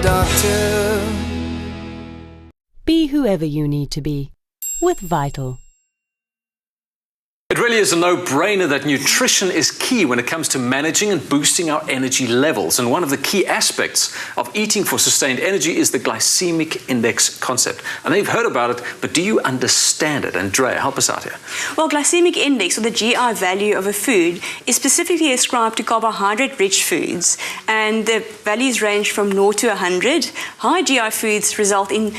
doctor. Be whoever you need to be with Vital. It really is a no-brainer that nutrition is key when it comes to managing and boosting our energy levels. And one of the key aspects of eating for sustained energy is the glycemic index concept. I know you've heard about it, but do you understand it? Andrea, help us out here. Well, glycemic index, or the GI value of a food, is specifically ascribed to carbohydrate-rich foods. And the values range from 0 to 100. High GI foods result in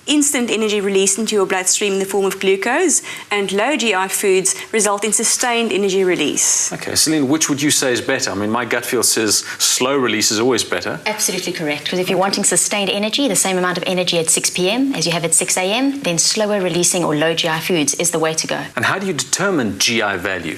instant energy released into your bloodstream in the form of glucose, and low GI foods result in sustained energy release. Okay, Celynn, which would you say is better? I mean, my gut feel says slow release is always better. Absolutely correct, because if you're wanting sustained energy, the same amount of energy at 6 p.m. as you have at 6 a.m., then slower releasing or low GI foods is the way to go. And how do you determine GI value?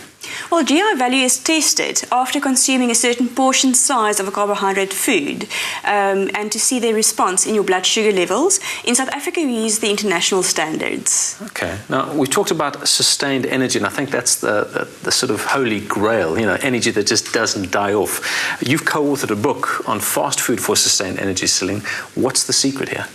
Well, GI value is tested after consuming a certain portion size of a carbohydrate food and to see their response in your blood sugar levels. In South Africa, we use the international standards. Okay. Now, we talked about sustained energy, and I think that's the sort of holy grail, you know, energy that just doesn't die off. You've co-authored a book on fast food for sustained energy, Celynn. What's the secret here?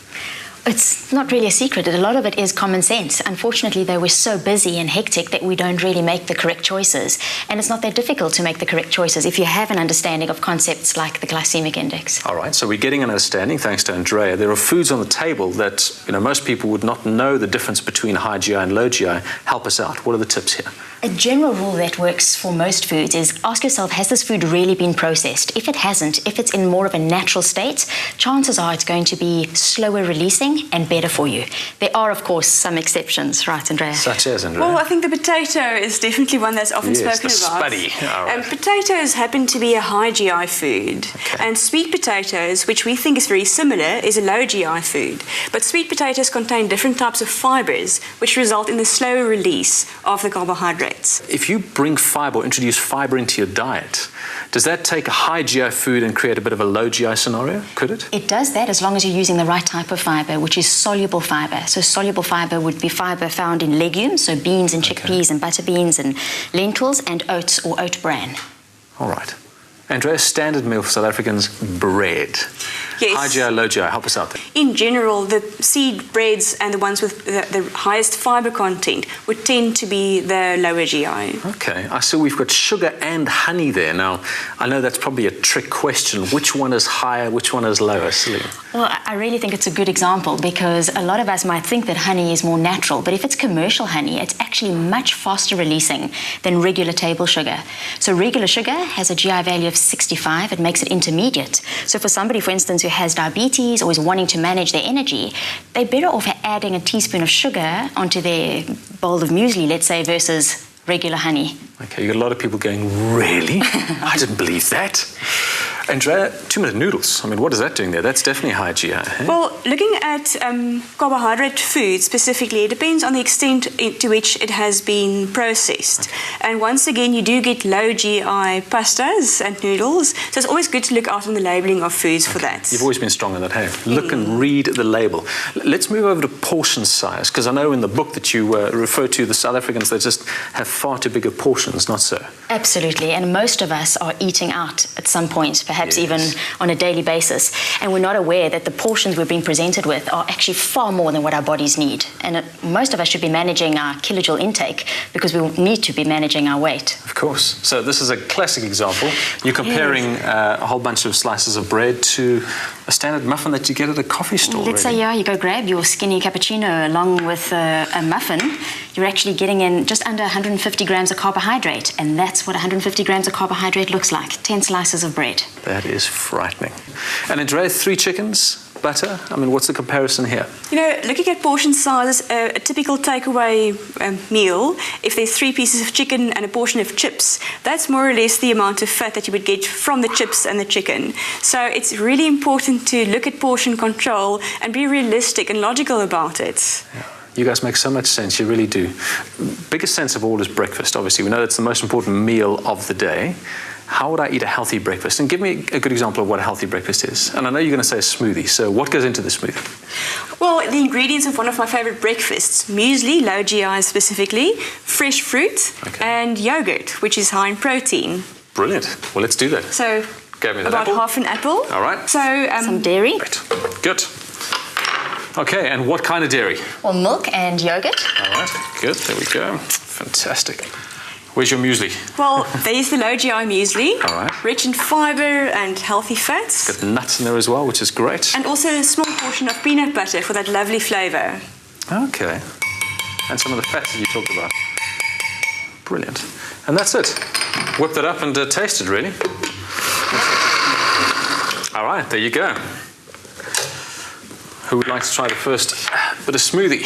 It's not really a secret. A lot of it is common sense. Unfortunately, though, we're so busy and hectic that we don't really make the correct choices. And it's not that difficult to make the correct choices if you have an understanding of concepts like the glycemic index. All right, so we're getting an understanding, thanks to Andrea. There are foods on the table that, you know, most people would not know the difference between high GI and low GI. Help us out. What are the tips here? A general rule that works for most foods is ask yourself, has this food really been processed? If it hasn't, if it's in more of a natural state, chances are it's going to be slower releasing and better for you. There are, of course, some exceptions, right, Andrea? Such as, Andrea? Well, I think the potato is definitely one that's often spoken about. Yes, the spuddy. All right. Potatoes happen to be a high GI food. Okay. And sweet potatoes, which we think is very similar, is a low GI food. But sweet potatoes contain different types of fibers, which result in the slower release of the carbohydrates. If you bring fiber or introduce fiber into your diet, does that take a high GI food and create a bit of a low GI scenario? Could it? It does that as long as you're using the right type of fiber, which is soluble fiber. So soluble fiber would be fiber found in legumes, so beans and chickpeas and butter beans and lentils and oats or oat bran. All right. Andrea, standard meal for South Africans, bread. Yes. High GI, low GI, help us out there. In general, the seed breads and the ones with the highest fiber content would tend to be the lower GI. Okay, I see we've got sugar and honey there. Now, I know that's probably a trick question. Which one is higher, which one is lower, Celynn? Well, I really think it's a good example because a lot of us might think that honey is more natural, but if it's commercial honey, it's actually much faster releasing than regular table sugar. So regular sugar has a GI value of 65. It makes it intermediate. So for somebody, for instance, who has diabetes or is wanting to manage their energy, they're better off adding a teaspoon of sugar onto their bowl of muesli, let's say, versus regular honey. Okay, you got a lot of people going, really? I didn't believe that. Andrea, 2-minute noodles. I mean, what is that doing there? That's definitely high GI. Eh? Well, looking at carbohydrate food specifically, it depends on the extent to which it has been processed. Okay. And once again, you do get low GI pastas and noodles, so it's always good to look out on the labelling of foods for that. You've always been strong on that, hey? Look and read the label. Let's move over to portion size, because I know in the book that you refer to, the South Africans, they just have far too big of portions, not so? Absolutely, and most of us are eating out at some point, perhaps even on a daily basis, and we're not aware that the portions we're being presented with are actually far more than what our bodies need. And most of us should be managing our kilojoule intake because we need to be managing our weight. Of course. So this is a classic example. You're comparing a whole bunch of slices of bread to a standard muffin that you get at a coffee store. Let's say, you go grab your skinny cappuccino along with a muffin. You're actually getting in just under 150 grams of carbohydrate, and that's what 150 grams of carbohydrate looks like, 10 slices of bread. That is frightening. And Andrea, 3 chickens, butter? I mean, what's the comparison here? You know, looking at portion sizes, a typical takeaway meal, if there's 3 pieces of chicken and a portion of chips, that's more or less the amount of fat that you would get from the chips and the chicken. So it's really important to look at portion control and be realistic and logical about it. Yeah. You guys make so much sense, you really do. Biggest sense of all is breakfast, obviously. We know that's the most important meal of the day. How would I eat a healthy breakfast? And give me a good example of what a healthy breakfast is. And I know you're going to say a smoothie, so what goes into the smoothie? Well, the ingredients of one of my favorite breakfasts, muesli, low GI specifically, fresh fruit, and yogurt, which is high in protein. Brilliant. Well, let's do that. So Gave me that About apple. half an apple. All right. So Some dairy Right. Good. Okay, and what kind of dairy? or milk and yogurt. All right. Good. There we go. Fantastic. Where's your muesli? well, there's the low GI muesli. All right. Rich in fiber and healthy fats. Got nuts in there as well, which is great. And also a small portion of peanut butter for that lovely flavour. Okay. And some of the fats that you talked about. Brilliant. And that's it. Whip that up and taste it, really. All right, there you go. Who would like to try the first bit of smoothie?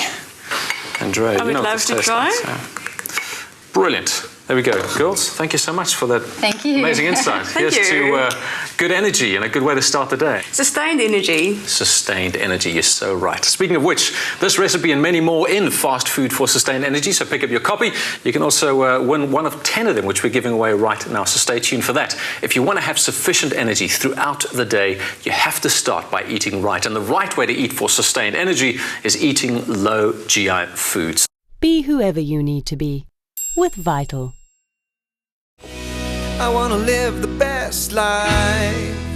Andrea, I would love what this to tastes try. like, so. Brilliant. There we go. Girls, thank you so much for that Thank you. amazing insight. Thank Here's you. to good energy and a good way to start the day. Sustained energy. Sustained energy, you're so right. Speaking of which, this recipe and many more in Fast Food for Sustained Energy, so pick up your copy. You can also win one of 10 of them, which we're giving away right now, so stay tuned for that. If you want to have sufficient energy throughout the day, you have to start by eating right, and the right way to eat for sustained energy is eating low GI foods. Be whoever you need to be with Vital. I wanna live the best life.